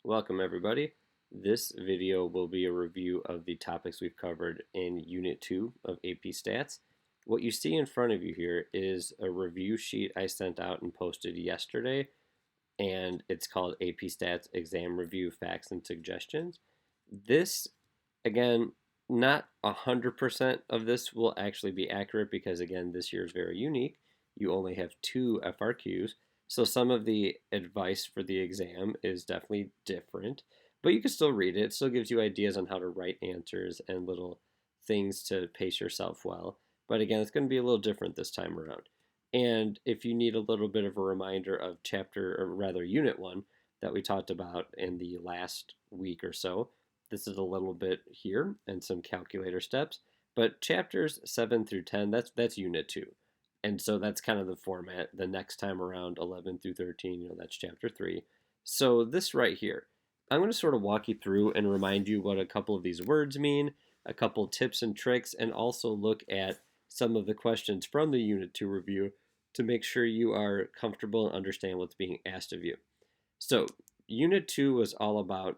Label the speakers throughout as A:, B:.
A: Welcome everybody. This video will be a review of the topics we've covered in Unit 2 of AP Stats. What you see in front of you here is a review sheet I sent out and posted yesterday, and it's called AP Stats Exam Review Facts and Suggestions. This, again, not 100% of this will actually be accurate because, again, this year is very unique. You only have 2 FRQs, so some of the advice for the exam is definitely different, but you can still read it. It still gives you ideas on how to write answers and little things to pace yourself well. But again, it's going to be a little different this time around. And if you need a little bit of a reminder of chapter, or rather Unit 1, that we talked about in the last week or so, this is a little bit here and some calculator steps. But chapters 7 through 10, that's Unit 2. And so that's kind of the format. The next time around, 11 through 13, that's chapter 3. So this right here, I'm going to sort of walk you through and remind you what a couple of these words mean, a couple tips and tricks, and also look at some of the questions from the Unit 2 review to make sure you are comfortable and understand what's being asked of you. So Unit 2 was all about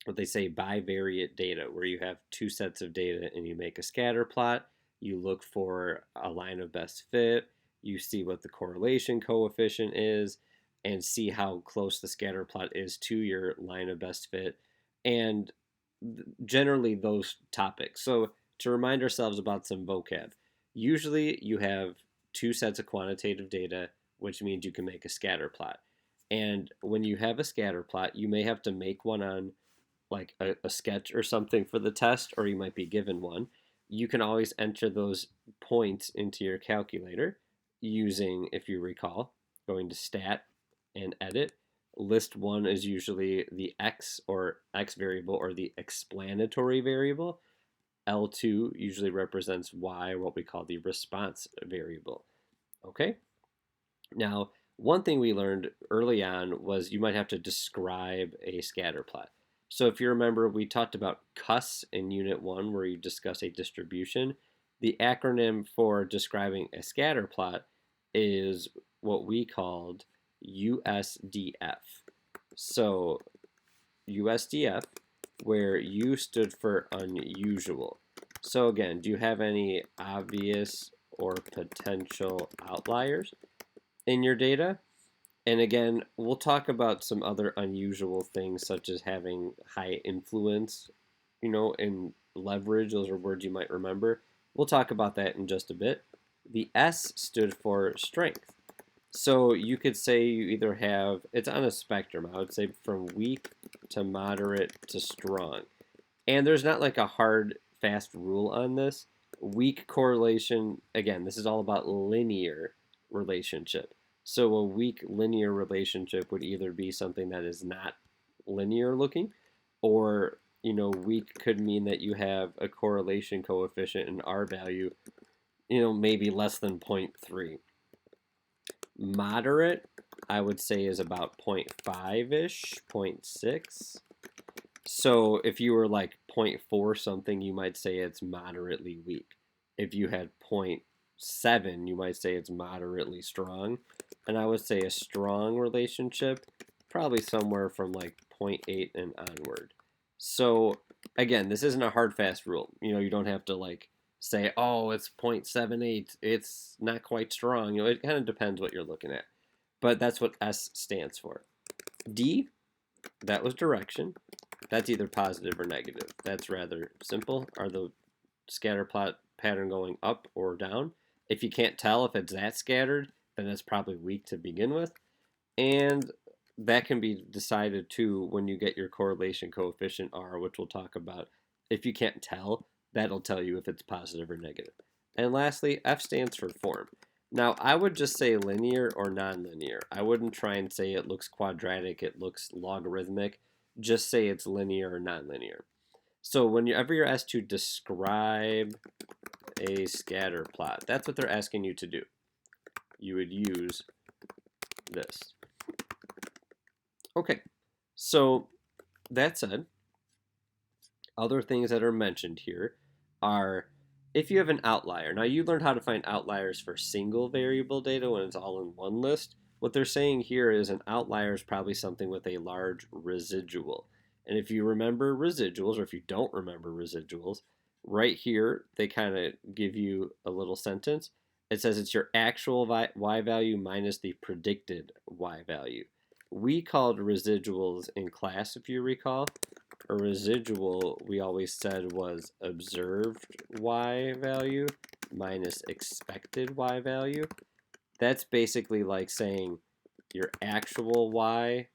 A: what they say bivariate data, where you have 2 sets of data and you make a scatter plot. You look for a line of best fit, you see what the correlation coefficient is, and see how close the scatter plot is to your line of best fit, and generally those topics. So to remind ourselves about some vocab, usually you have 2 sets of quantitative data, which means you can make a scatter plot. And when you have a scatter plot, you may have to make one on like a sketch or something for the test, or you might be given one. You can always enter those points into your calculator using, if you recall, going to Stat and Edit. List 1 is usually the X or X variable or the explanatory variable. L2 usually represents Y, what we call the response variable. Okay? Now, one thing we learned early on was you might have to describe a scatter plot. So if you remember, we talked about CUS in Unit 1, where you discuss a distribution. The acronym for describing a scatter plot is what we called USDF. So USDF, where U stood for unusual. So again, do you have any obvious or potential outliers in your data? And again, we'll talk about some other unusual things such as having high influence, and leverage. Those are words you might remember. We'll talk about that in just a bit. The S stood for strength. So you could say you either have, it's on a spectrum, I would say from weak to moderate to strong. And there's not like a hard, fast rule on this. Weak correlation, again, this is all about linear relationship. So a weak linear relationship would either be something that is not linear looking, or weak could mean that you have a correlation coefficient in R value, maybe less than 0.3. Moderate, I would say, is about 0.5-ish, 0.6. So if you were like 0.4 something, you might say it's moderately weak. If you had 0.7, you might say it's moderately strong. And I would say a strong relationship, probably somewhere from like 0.8 and onward. So again, this isn't a hard fast rule. You don't have to like say, oh, it's 0.78, it's not quite strong. It kind of depends what you're looking at. But that's what S stands for. D, that was direction. That's either positive or negative. That's rather simple. Are the scatter plot pattern going up or down? If you can't tell if it's that scattered, then it's probably weak to begin with. And that can be decided too when you get your correlation coefficient R, which we'll talk about. If you can't tell, that'll tell you if it's positive or negative. And lastly, F stands for form. Now, I would just say linear or nonlinear. I wouldn't try and say it looks quadratic, it looks logarithmic. Just say it's linear or nonlinear. So whenever you're asked to describe a scatter plot, that's what they're asking you to do. You would use this. Okay, so that said, other things that are mentioned here are if you have an outlier. Now you learned how to find outliers for single variable data when it's all in one list. What they're saying here is an outlier is probably something with a large residual. And if you remember residuals, or if you don't remember residuals, right here they kind of give you a little sentence. It says it's your actual y value minus the predicted y value. We called residuals in class, if you recall. A residual, we always said, was observed y value minus expected y value. That's basically like saying your actual y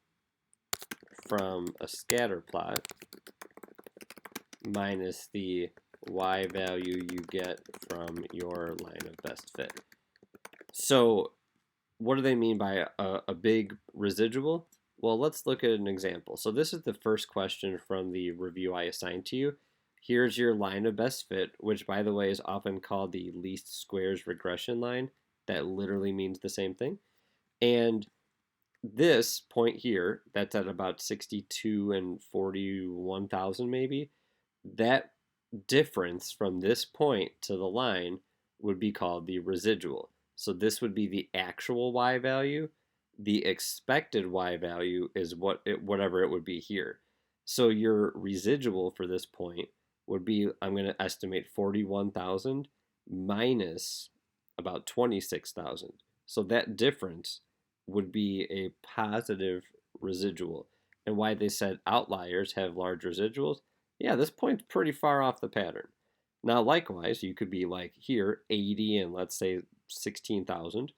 A: from a scatter plot minus the y value you get from your line of best fit. So what do they mean by a big residual? Well, let's look at an example. So this is the first question from the review I assigned to you. Here's your line of best fit, which, by the way, is often called the least squares regression line. That literally means the same thing. And this point here, that's at about 62 and 41,000 maybe, that difference from this point to the line would be called the residual. So this would be the actual y value. The expected y value is whatever it would be here. So your residual for this point would be, I'm going to estimate 41,000 minus about 26,000. So that difference would be a positive residual. And why they said outliers have large residuals, yeah, this point's pretty far off the pattern. Now, likewise, you could be like here, 80 and let's say 16,000.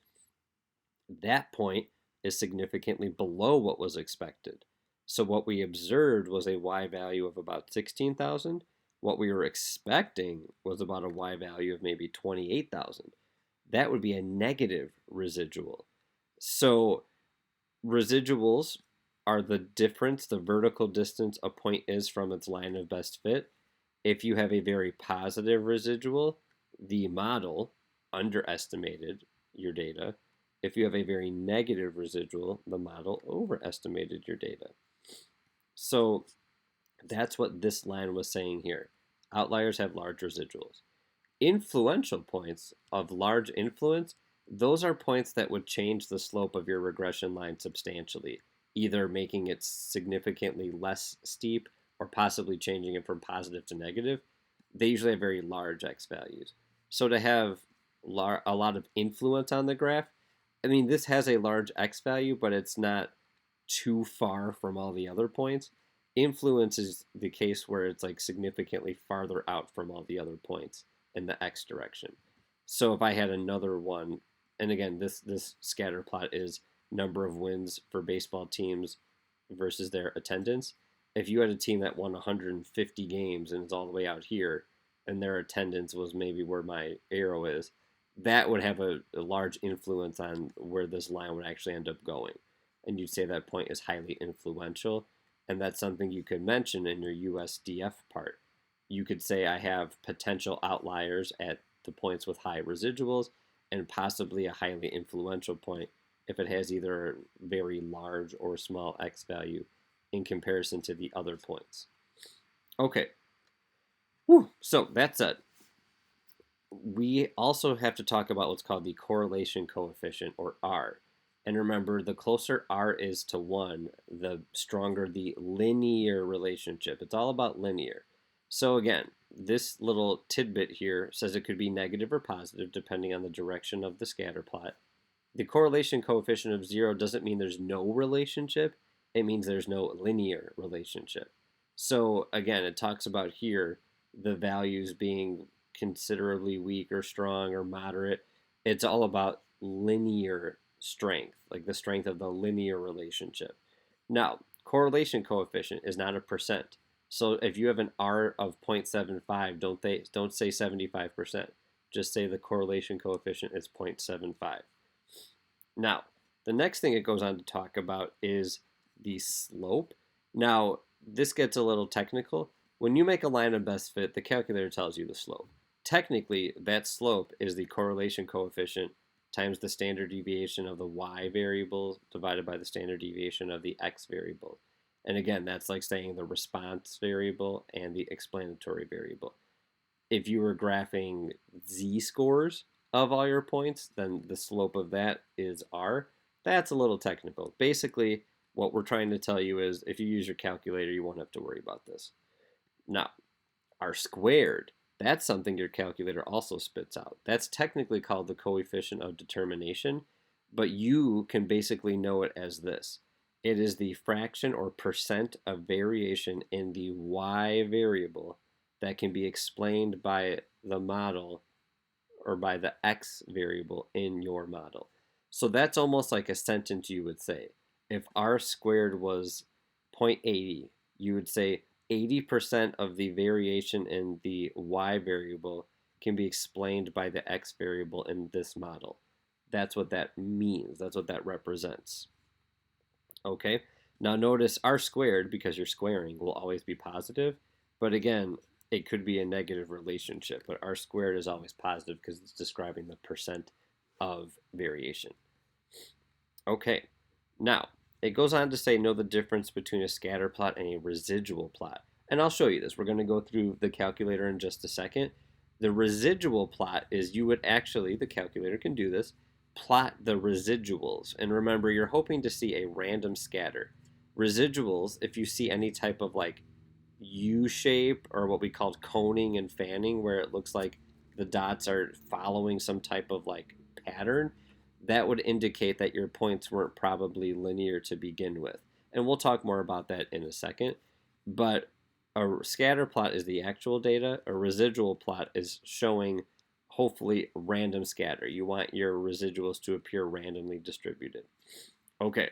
A: That point is significantly below what was expected. So what we observed was a y value of about 16,000. What we were expecting was about a y value of maybe 28,000. That would be a negative residual. So residuals are the difference, the vertical distance a point is from its line of best fit. If you have a very positive residual, the model underestimated your data. If you have a very negative residual, the model overestimated your data. So that's what this line was saying here. Outliers have large residuals. Influential points of large influence, those are points that would change the slope of your regression line substantially, either making it significantly less steep or possibly changing it from positive to negative. They usually have very large x values. So to have a lot of influence on the graph, I mean, this has a large x value, but it's not too far from all the other points. Influence is the case where it's like significantly farther out from all the other points in the x direction. So if I had another one, and again, this scatter plot is number of wins for baseball teams versus their attendance. If you had a team that won 150 games and is all the way out here, and their attendance was maybe where my arrow is, that would have a large influence on where this line would actually end up going. And you'd say that point is highly influential, and that's something you could mention in your USDF part. You could say I have potential outliers at the points with high residuals and possibly a highly influential point if it has either very large or small x value in comparison to the other points. Okay, so that's it. We also have to talk about what's called the correlation coefficient, or R. And remember, the closer R is to 1, the stronger the linear relationship. It's all about linear. So again, this little tidbit here says it could be negative or positive depending on the direction of the scatter plot. The correlation coefficient of 0 doesn't mean there's no relationship. It means there's no linear relationship. So again, it talks about here the values being considerably weak or strong or moderate. It's all about linear strength, like the strength of the linear relationship. Now, correlation coefficient is not a percent. So if you have an R of 0.75, don't say 75%. Just say the correlation coefficient is 0.75. Now, the next thing it goes on to talk about is the slope. Now, this gets a little technical. When you make a line of best fit, the calculator tells you the slope. Technically, that slope is the correlation coefficient times the standard deviation of the y variable divided by the standard deviation of the x variable. And again, that's like saying the response variable and the explanatory variable. If you were graphing z-scores of all your points, then the slope of that is r. That's a little technical. Basically, what we're trying to tell you is if you use your calculator, you won't have to worry about this. Now, R squared, that's something your calculator also spits out. That's technically called the coefficient of determination, but you can basically know it as this. It is the fraction or percent of variation in the y variable that can be explained by the model or by the x variable in your model. So that's almost like a sentence you would say. If r squared was 0.80, you would say 80% of the variation in the y variable can be explained by the x variable in this model. That's what that means. That's what that represents. Okay, now notice r squared, because you're squaring, will always be positive, but again, it could be a negative relationship, but r squared is always positive because it's describing the percent of variation. Okay, now it goes on to say know the difference between a scatter plot and a residual plot. And I'll show you this. We're going to go through the calculator in just a second. The residual plot is you would actually, the calculator can do this, plot the residuals. And remember, you're hoping to see a random scatter. Residuals, if you see any type of like U shape or what we called coning and fanning, where it looks like the dots are following some type of like pattern, that would indicate that your points weren't probably linear to begin with. And we'll talk more about that in a second. But a scatter plot is the actual data. A residual plot is showing hopefully random scatter. You want your residuals to appear randomly distributed. Okay,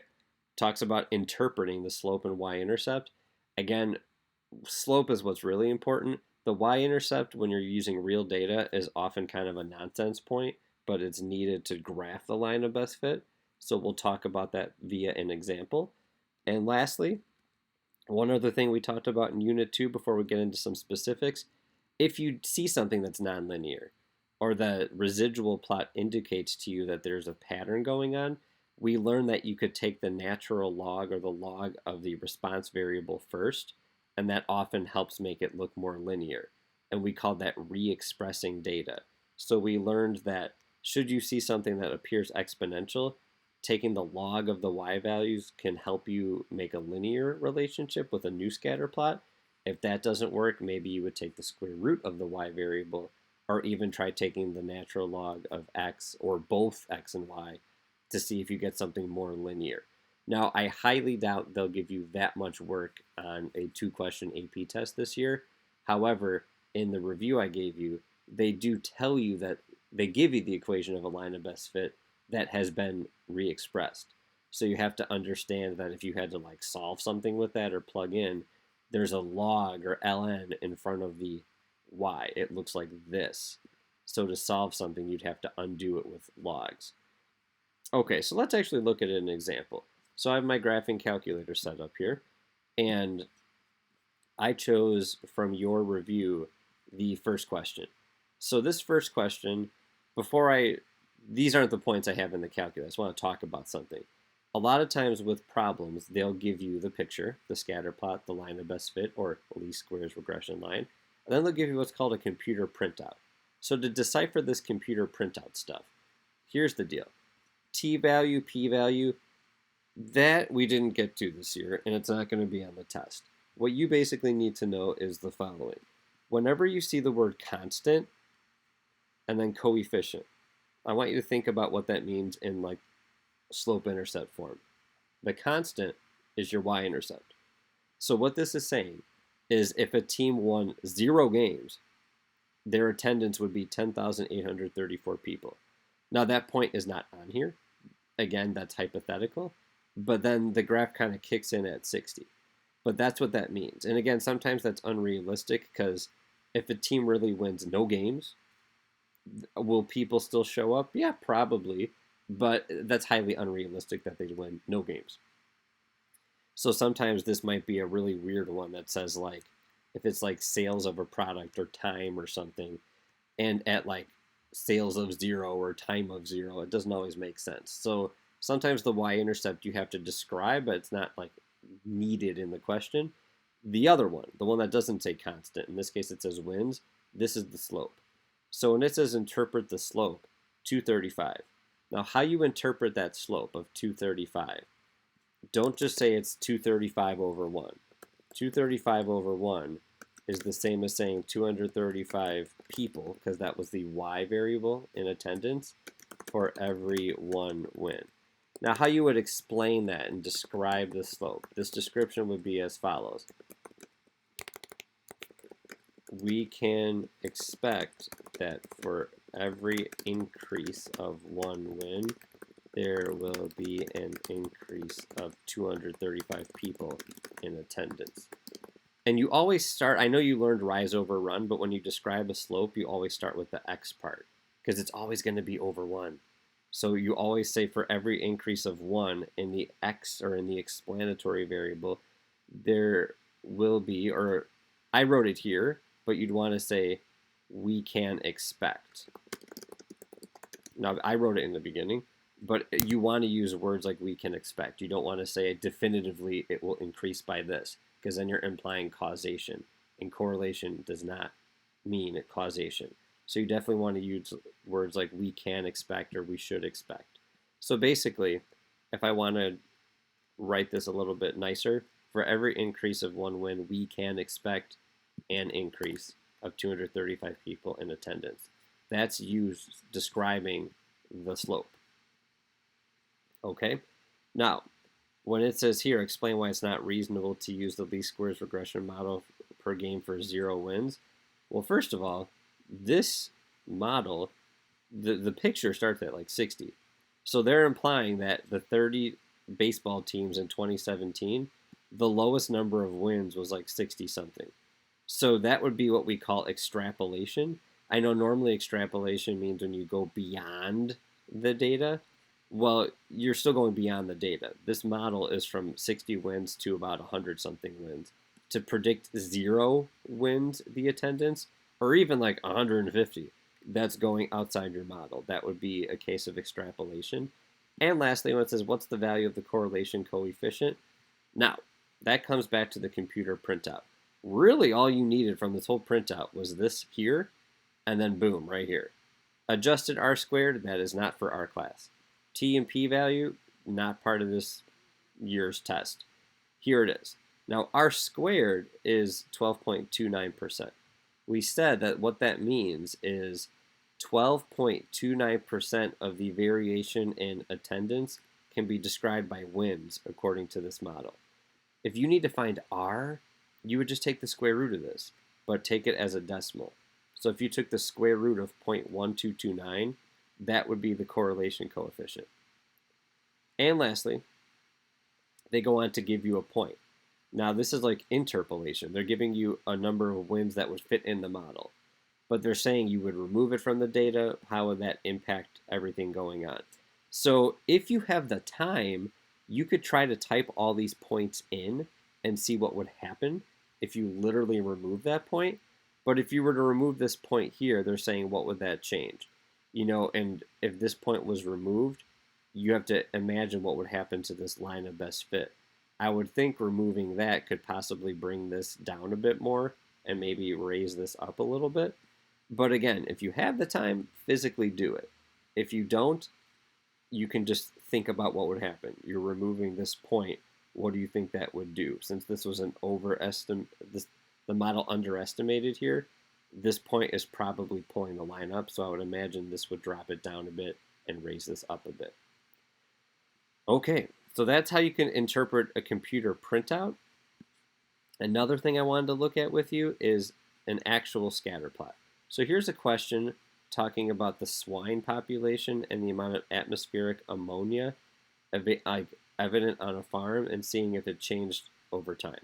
A: talks about interpreting the slope and y-intercept. Again, slope is what's really important. The y-intercept, when you're using real data, is often kind of a nonsense point, but it's needed to graph the line of best fit. So we'll talk about that via an example. And lastly, one other thing we talked about in Unit 2 before we get into some specifics, if you see something that's nonlinear, or the residual plot indicates to you that there's a pattern going on, we learned that you could take the natural log or the log of the response variable first, and that often helps make it look more linear. And we called that re-expressing data. So we learned that should you see something that appears exponential, taking the log of the y values can help you make a linear relationship with a new scatter plot. If that doesn't work, maybe you would take the square root of the y variable, or even try taking the natural log of x or both x and y to see if you get something more linear. Now, I highly doubt they'll give you that much work on a 2-question AP test this year. However, in the review I gave you, they do tell you that they give you the equation of a line of best fit that has been re-expressed. So you have to understand that if you had to like solve something with that or plug in, there's a log or ln in front of the y. It looks like this. So to solve something, you'd have to undo it with logs. Okay, so let's actually look at an example. So I have my graphing calculator set up here, and I chose from your review the first question. So this first question, these aren't the points I have in the calculator. I just want to talk about something. A lot of times with problems, they'll give you the picture, the scatter plot, the line of best fit, or least squares regression line. And then they'll give you what's called a computer printout. So to decipher this computer printout stuff, here's the deal. T-value, p-value, that we didn't get to this year, and it's not going to be on the test. What you basically need to know is the following. Whenever you see the word constant and then coefficient, I want you to think about what that means in like slope-intercept form. The constant is your y-intercept. So what this is saying is if a team won 0 games, their attendance would be 10,834 people. Now that point is not on here. Again, that's hypothetical. But then the graph kind of kicks in at 60. But that's what that means. And again, sometimes that's unrealistic because if a team really wins no games, will people still show up? Yeah, probably. But that's highly unrealistic that they win no games. So sometimes this might be a really weird one that says like, if it's like sales of a product or time or something, and at like sales of 0 or time of 0, it doesn't always make sense. So sometimes the y-intercept you have to describe, but it's not like needed in the question. The other one, the one that doesn't say constant, in this case it says wins, this is the slope. So when it says interpret the slope, 235. Now, how you interpret that slope of 235, don't just say it's 235 over 1. 235 over 1 is the same as saying 235 people, because that was the y variable in attendance, for every one win. Now, how you would explain that and describe the slope, this description would be as follows. We can expect that for every increase of one win, there will be an increase of 235 people in attendance. And you always start, I know you learned rise over run, but when you describe a slope, you always start with the x part, because it's always going to be over 1. So you always say for every increase of 1 in the x, or in the explanatory variable, there will be, or I wrote it here, but you'd want to say we can expect. Now, I wrote it in the beginning, but you want to use words like we can expect. You don't want to say definitively it will increase by this, because then you're implying causation, and correlation does not mean causation. So you definitely want to use words like we can expect or we should expect. So basically, if I want to write this a little bit nicer, for every increase of one win, we can expect an increase of 235 people in attendance. That's used describing the slope. Okay? Now, when it says here, explain why it's not reasonable to use the least squares regression model per game for 0 wins. Well, first of all, this model, the picture starts at like 60. So they're implying that the 30 baseball teams in 2017, the lowest number of wins was like 60 something. So that would be what we call extrapolation. I know normally extrapolation means when you go beyond the data. Well, you're still going beyond the data. This model is from 60 wins to about 100 something wins. To predict 0 wins the attendance, or even like 150, that's going outside your model. That would be a case of extrapolation. And lastly, when it says, what's the value of the correlation coefficient? Now, that comes back to the computer printout. Really, all you needed from this whole printout was this here, and then boom, right here. Adjusted R squared, that is not for our class. T and P value, not part of this year's test. Here it is. Now, R squared is 12.29%. We said that what that means is 12.29% of the variation in attendance can be described by wins according to this model. If you need to find R, you would just take the square root of this, but take it as a decimal. So if you took the square root of 0.1229, that would be the correlation coefficient. And lastly, they go on to give you a point. Now this is like interpolation. They're giving you a number of wins that would fit in the model. But they're saying you would remove it from the data. How would that impact everything going on? So if you have the time, you could try to type all these points in and see what would happen if you literally remove that point. But if you were to remove this point here, they're saying what would that change? You know, and if this point was removed, you have to imagine what would happen to this line of best fit. I would think removing that could possibly bring this down a bit more and maybe raise this up a little bit. But again, if you have the time, physically do it. If you don't, you can just think about what would happen. You're removing this point. What do you think that would do? Since this was an the model underestimated here, this point is probably pulling the line up, so I would imagine this would drop it down a bit and raise this up a bit. Okay, so that's how you can interpret a computer printout. Another thing I wanted to look at with you is an actual scatter plot. So here's a question talking about the swine population and the amount of atmospheric ammonia evident on a farm and seeing if it changed over time.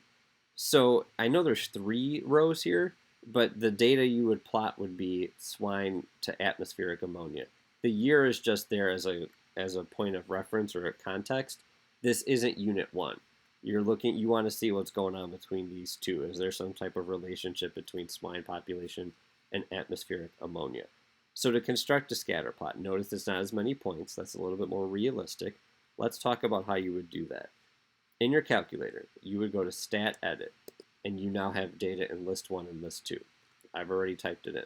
A: So I know there's 3 rows here, but the data you would plot would be swine to atmospheric ammonia. The year is just there as a point of reference or a context. This isn't unit 1. You want to see what's going on between these two. Is there some type of relationship between swine population and atmospheric ammonia? So to construct a scatter plot, notice it's not as many points. That's a little bit more realistic. Let's talk about how you would do that. In your calculator, you would go to Stat Edit, and you now have data in List 1 and List 2. I've already typed it in.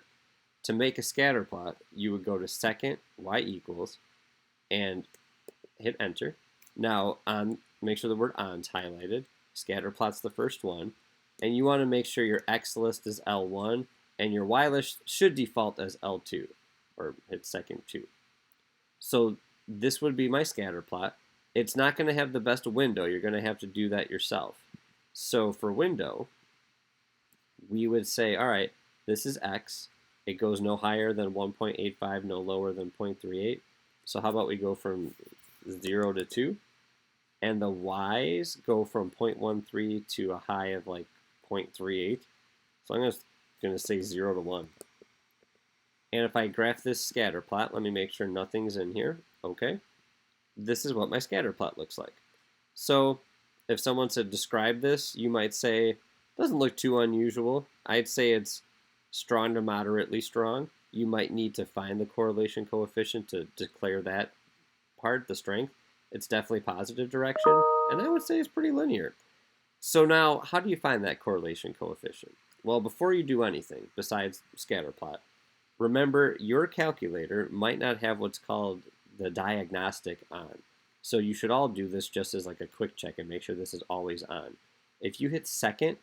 A: To make a scatter plot, you would go to second, y equals, and hit enter. Now, make sure the word on's highlighted. Scatter plot's the first one. And you want to make sure your X list is L1 and your Y list should default as L2, or hit second 2. So this would be my scatter plot. It's not going to have the best window. You're going to have to do that yourself. So for window, we would say, all right, this is X. It goes no higher than 1.85, no lower than 0.38. So how about we go from 0 to 2? And the Y's go from 0.13 to a high of like 0.38. So I'm going to say 0 to 1. And if I graph this scatter plot, let me make sure nothing's in here. Okay. This is what my scatter plot looks like. So if someone said describe this, you might say, doesn't look too unusual. I'd say it's strong to moderately strong. You might need to find the correlation coefficient to declare that part, the strength. It's definitely positive direction, and I would say it's pretty linear. So now, how do you find that correlation coefficient? Well, before you do anything besides scatter plot, remember your calculator might not have what's called the diagnostic on. So you should all do this just as like a quick check and make sure this is always on. If you hit second,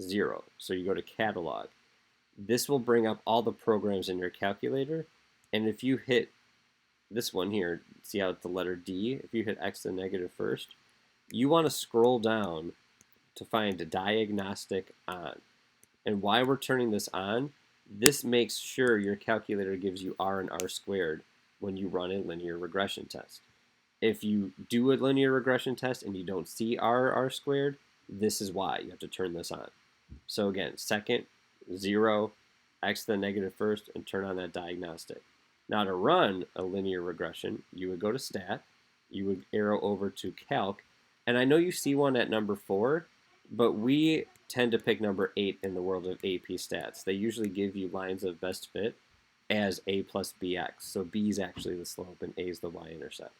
A: 0, so you go to catalog, this will bring up all the programs in your calculator, and if you hit this one here, see how it's the letter D? If you hit X to the negative first, you want to scroll down to find diagnostic on. And why we're turning this on, this makes sure your calculator gives you R and R squared when you run a linear regression test. If you do a linear regression test and you don't see R or R squared, this is why you have to turn this on. So again, second, 0, X to the negative first, and turn on that diagnostic. Now to run a linear regression, you would go to stat, you would arrow over to calc, and I know you see one at number 4, but we tend to pick number 8 in the world of AP stats. They usually give you lines of best fit as A plus BX. So B is actually the slope and A is the y-intercept.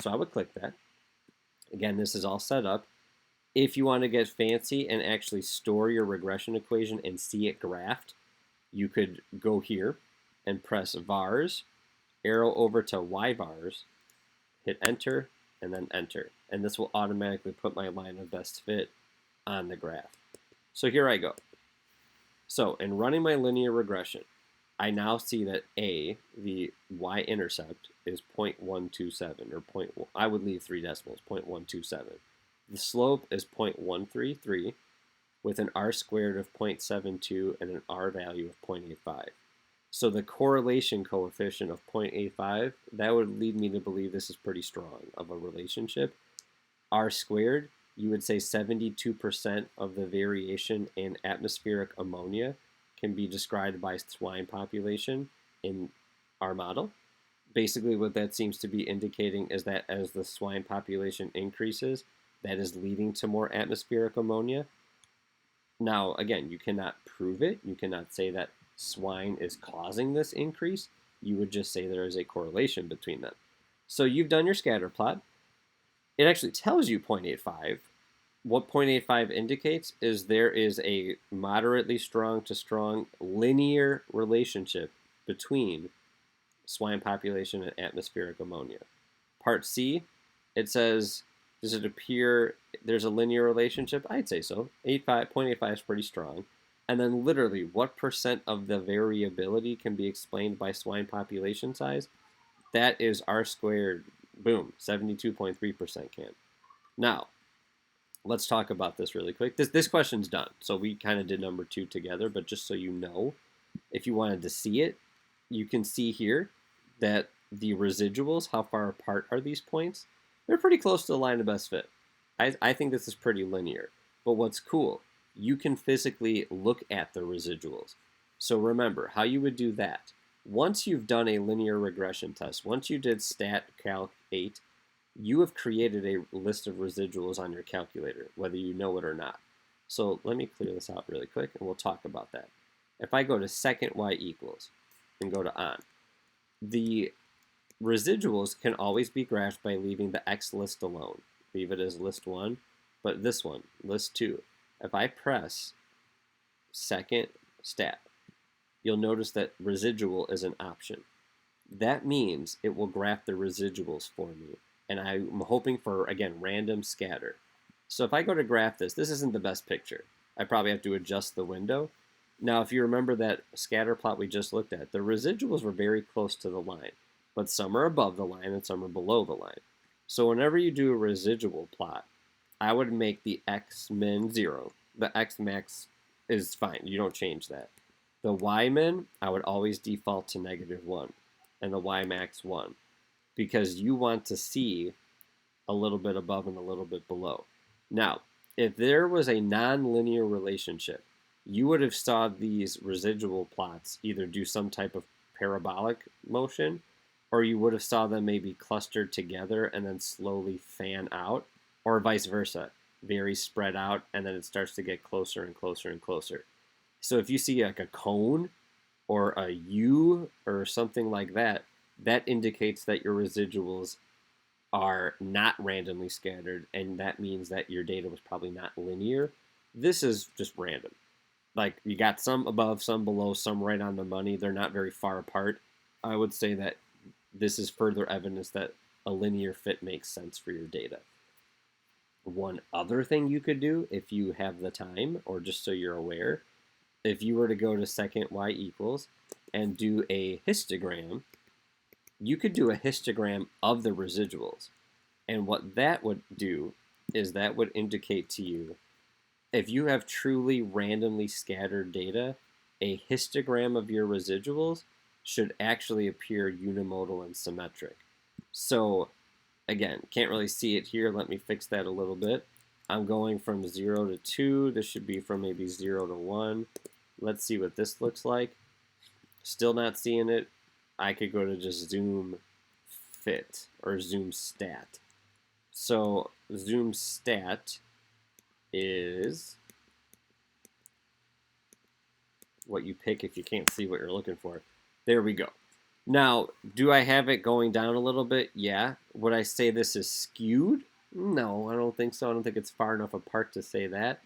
A: So I would click that. Again, this is all set up. If you want to get fancy and actually store your regression equation and see it graphed, you could go here and press vars, arrow over to yvars, hit enter, and then enter. And this will automatically put my line of best fit on the graph. So here I go. So in running my linear regression, I now see that A, the y-intercept, is 0.127, or I would leave 3 decimals, 0.127. The slope is 0.133 with an r squared of 0.72 and an r value of 0.85. So the correlation coefficient of 0.85, that would lead me to believe this is pretty strong of a relationship. R squared, you would say 72% of the variation in atmospheric ammonia can be described by swine population in our model. Basically what that seems to be indicating is that as the swine population increases, that is leading to more atmospheric ammonia. Now, again, you cannot prove it. You cannot say that swine is causing this increase. You would just say there is a correlation between them. So you've done your scatter plot. It actually tells you 0.85. What 0.85 indicates is there is a moderately strong to strong linear relationship between swine population and atmospheric ammonia. Part C, it says, does it appear there's a linear relationship? I'd say so. 0.85 is pretty strong. And then literally, what percent of the variability can be explained by swine population size? That is R squared, boom, 72.3% can. Now, let's talk about this really quick. This question's done. So we kind of did number 2 together, but just so you know, if you wanted to see it, you can see here that the residuals, how far apart are these points? They're pretty close to the line of best fit. I think this is pretty linear. But what's cool, you can physically look at the residuals. So remember, how you would do that. Once you've done a linear regression test, once you did stat calc 8, you have created a list of residuals on your calculator, whether you know it or not. So let me clear this out really quick, and we'll talk about that. If I go to second y equals and go to on, the residuals can always be graphed by leaving the x list alone. Leave it as list 1, but this one, list 2. If I press second stat, you'll notice that residual is an option. that means it will graph the residuals for me. And I'm hoping for, again, random scatter. So if I go to graph this, this isn't the best picture. I probably have to adjust the window. Now, if you remember that scatter plot we just looked at, the residuals were very close to the line, but some are above the line and some are below the line. So whenever you do a residual plot, I would make the x min 0. The x max is fine. You don't change that. The y min, I would always default to -1, and the y max 1, because you want to see a little bit above and a little bit below. Now, if there was a non-linear relationship, you would have saw these residual plots either do some type of parabolic motion, or you would have saw them maybe clustered together and then slowly fan out, or vice versa, very spread out, and then it starts to get closer and closer and closer. So if you see like a cone or a U or something like that, that indicates that your residuals are not randomly scattered, and that means that your data was probably not linear. This is just random. Like, you got some above, some below, some right on the money. They're not very far apart. I would say that this is further evidence that a linear fit makes sense for your data. One other thing you could do, if you have the time, or just so you're aware, if you were to go to second y equals and do a histogram, you could do a histogram of the residuals. And what that would do is that would indicate to you, if you have truly randomly scattered data, a histogram of your residuals should actually appear unimodal and symmetric. So again, can't really see it here. Let me fix that a little bit. I'm going from 0 to 2. This should be from maybe 0 to 1. Let's see what this looks like. Still not seeing it. I could go to just zoom fit or zoom stat. So zoom stat is what you pick if you can't see what you're looking for. There we go. Now, do I have it going down a little bit? Yeah. Would I say this is skewed? No, I don't think so. I don't think it's far enough apart to say that.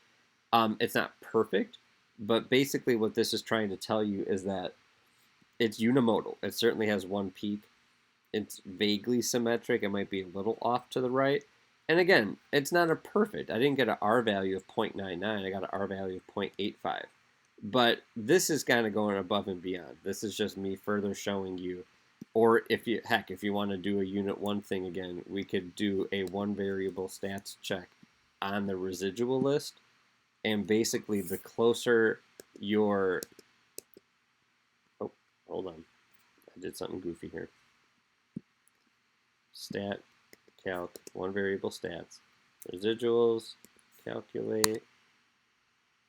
A: It's not perfect, but basically what this is trying to tell you is that it's unimodal. It certainly has one peak. It's vaguely symmetric. It might be a little off to the right. And again, it's not a perfect. I didn't get an R value of 0.99. I got an R value of 0.85. But this is kind of going above and beyond. This is just me further showing you. Or if you want to do a unit 1 thing again, we could do a one variable stats check on the residual list. And basically, the closer your... Oh, hold on. I did something goofy here. Stat, calc, one variable stats. Residuals, calculate.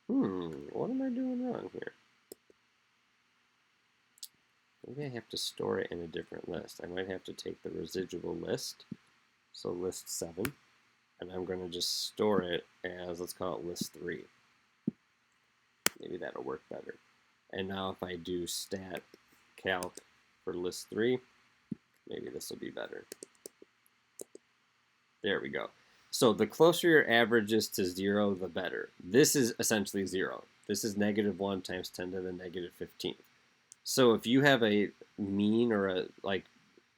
A: What am I doing wrong here? Maybe I have to store it in a different list. I might have to take the residual list, so list 7, and I'm going to just store it as, let's call it list 3. Maybe that'll work better. And now if I do stat calc for list 3, maybe this will be better. There we go. So the closer your average is to 0, the better. This is essentially 0. This is -1 times 10 to the -15th. So if you have a mean, or a, like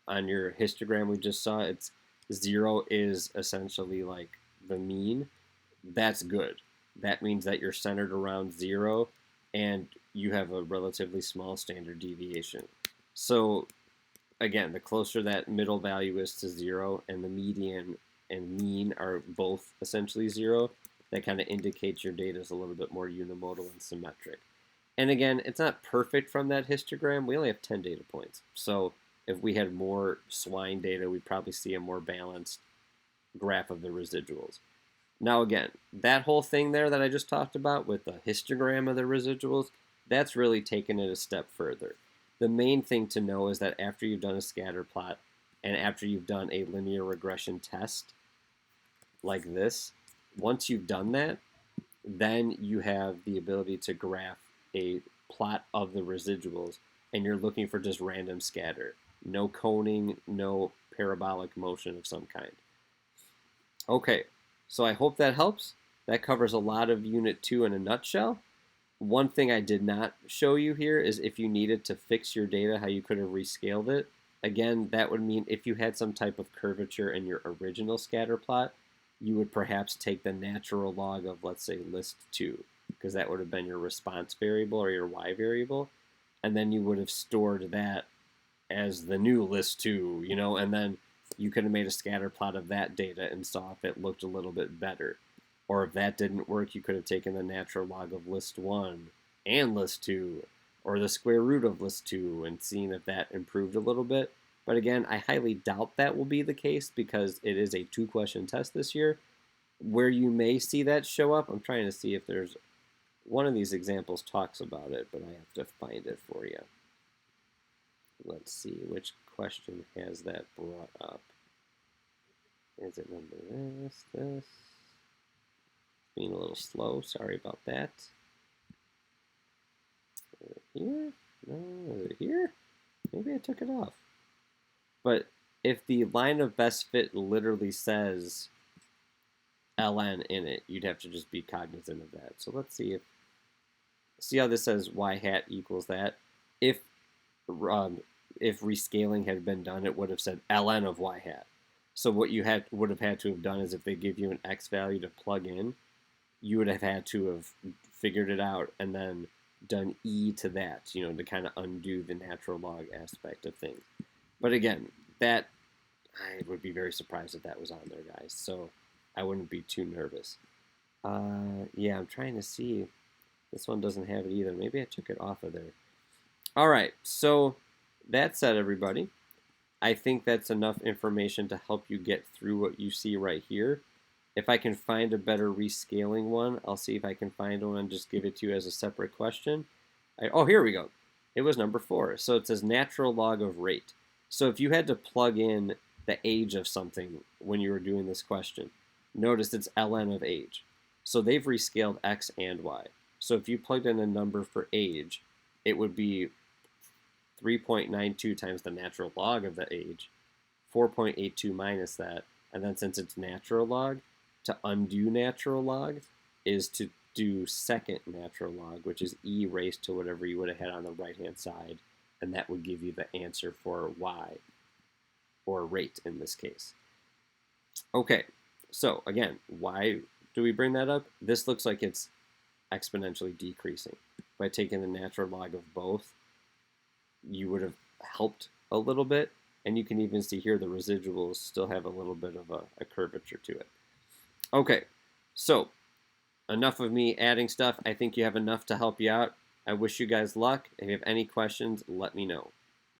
A: on your histogram we just saw, it's 0 is essentially like the mean. That's good. That means that you're centered around 0 and you have a relatively small standard deviation. So again, the closer that middle value is to 0 and the median and mean are both essentially 0, that kind of indicates your data is a little bit more unimodal and symmetric. And again, it's not perfect from that histogram. We only have 10 data points. So if we had more swine data, we'd probably see a more balanced graph of the residuals. Now again, that whole thing there that I just talked about with the histogram of the residuals, that's really taken it a step further. The main thing to know is that after you've done a scatter plot and after you've done a linear regression test like this, once you've done that, then you have the ability to graph a plot of the residuals, and you're looking for just random scatter. No coning, no parabolic motion of some kind. Okay, so I hope that helps. That covers a lot of Unit 2 in a nutshell. One thing I did not show you here is if you needed to fix your data, how you could have rescaled it. Again, that would mean if you had some type of curvature in your original scatter plot, you would perhaps take the natural log of, let's say, list 2, because that would have been your response variable or your y variable, and then you would have stored that as the new list 2, and then you could have made a scatter plot of that data and saw if it looked a little bit better. Or if that didn't work, you could have taken the natural log of list 1 and list 2, or the square root of list 2 and seen if that improved a little bit. But again, I highly doubt that will be the case because it is a 2-question test this year. Where you may see that show up, I'm trying to see if there's one of these examples talks about it, but I have to find it for you. Let's see, which question has that brought up? Is it number this? Being a little slow, sorry about that. Is it here? No, is it here? Maybe I took it off. But if the line of best fit literally says ln in it, you'd have to just be cognizant of that. So let's see how this says y hat equals that. If rescaling had been done, it would have said ln of y hat. So what you would have had to have done is if they give you an x value to plug in, you would have had to have figured it out and then done e to that, to kind of undo the natural log aspect of things. But again, I would be very surprised if that was on there, guys. So I wouldn't be too nervous. Yeah, I'm trying to see. This one doesn't have it either. Maybe I took it off of there. All right, so that said, everybody, I think that's enough information to help you get through what you see right here. If I can find a better rescaling one, I'll see if I can find one and just give it to you as a separate question. Oh, here we go. It was number 4. So it says natural log of rate. So if you had to plug in the age of something when you were doing this question, notice it's ln of age. So they've rescaled x and y. So if you plugged in a number for age, it would be 3.92 times the natural log of the age, 4.82 minus that, and then since it's natural log, to undo natural log is to do second natural log, which is e raised to whatever you would have had on the right-hand side, and that would give you the answer for y, or rate in this case. Okay, so again, why do we bring that up? This looks like it's exponentially decreasing. By taking the natural log of both, you would have helped a little bit, and you can even see here the residuals still have a little bit of a curvature to it. Okay, so enough of me adding stuff. I think you have enough to help you out. I wish you guys luck. If you have any questions, let me know.